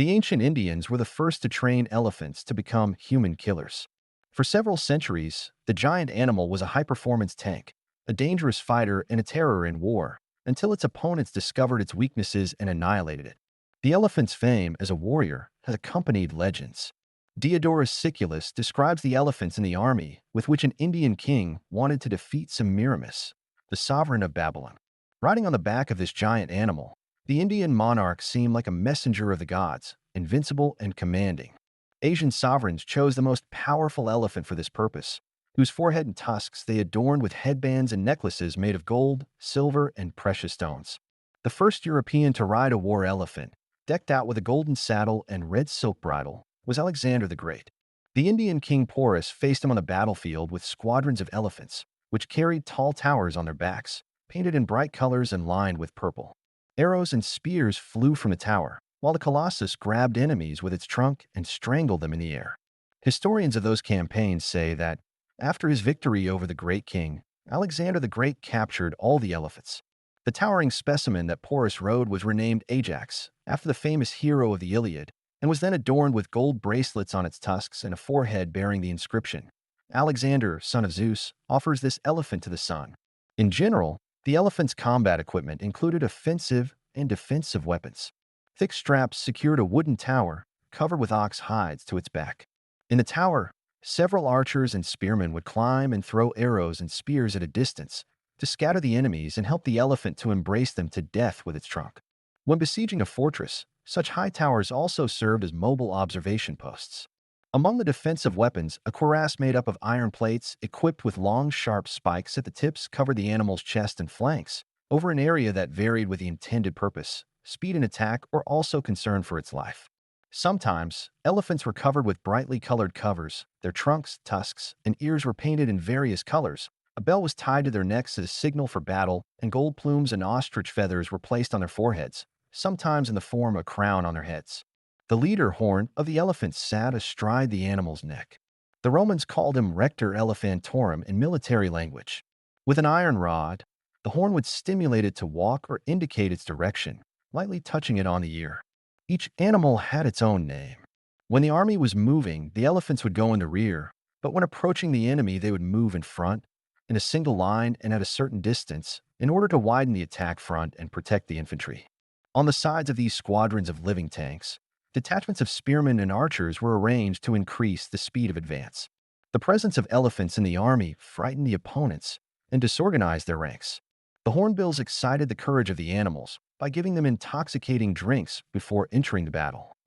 The ancient Indians were the first to train elephants to become human killers. For several centuries, the giant animal was a high-performance tank, a dangerous fighter and a terror in war, until its opponents discovered its weaknesses and annihilated it. The elephant's fame as a warrior has accompanied legends. Diodorus Siculus describes the elephants in the army with which an Indian king wanted to defeat Semiramis, the sovereign of Babylon. Riding on the back of this giant animal, the Indian monarch seemed like a messenger of the gods, invincible and commanding. Asian sovereigns chose the most powerful elephant for this purpose, whose forehead and tusks they adorned with headbands and necklaces made of gold, silver, and precious stones. The first European to ride a war elephant, decked out with a golden saddle and red silk bridle, was Alexander the Great. The Indian king Porus faced him on the battlefield with squadrons of elephants, which carried tall towers on their backs, painted in bright colors and lined with purple. Arrows and spears flew from the tower, while the colossus grabbed enemies with its trunk and strangled them in the air. Historians of those campaigns say that, after his victory over the Great King, Alexander the Great captured all the elephants. The towering specimen that Porus rode was renamed Ajax, after the famous hero of the Iliad, and was then adorned with gold bracelets on its tusks and a forehead bearing the inscription, "Alexander, son of Zeus, offers this elephant to the sun." In general, the elephant's combat equipment included offensive and defensive weapons. Thick straps secured a wooden tower covered with ox hides to its back. In the tower, several archers and spearmen would climb and throw arrows and spears at a distance to scatter the enemies and help the elephant to embrace them to death with its trunk. When besieging a fortress, such high towers also served as mobile observation posts. Among the defensive weapons, a cuirass made up of iron plates equipped with long, sharp spikes at the tips covered the animal's chest and flanks, over an area that varied with the intended purpose. Speed and attack were also concerned for its life. Sometimes, elephants were covered with brightly colored covers, their trunks, tusks, and ears were painted in various colors. A bell was tied to their necks as a signal for battle, and gold plumes and ostrich feathers were placed on their foreheads, sometimes in the form of a crown on their heads. The leader horn of the elephant sat astride the animal's neck. The Romans called him Rector Elephantorum in military language. With an iron rod, the horn would stimulate it to walk or indicate its direction, lightly touching it on the ear. Each animal had its own name. When the army was moving, the elephants would go in the rear, but when approaching the enemy, they would move in front, in a single line and at a certain distance, in order to widen the attack front and protect the infantry. On the sides of these squadrons of living tanks, detachments of spearmen and archers were arranged to increase the speed of advance. The presence of elephants in the army frightened the opponents and disorganized their ranks. The hornbills excited the courage of the animals by giving them intoxicating drinks before entering the battle.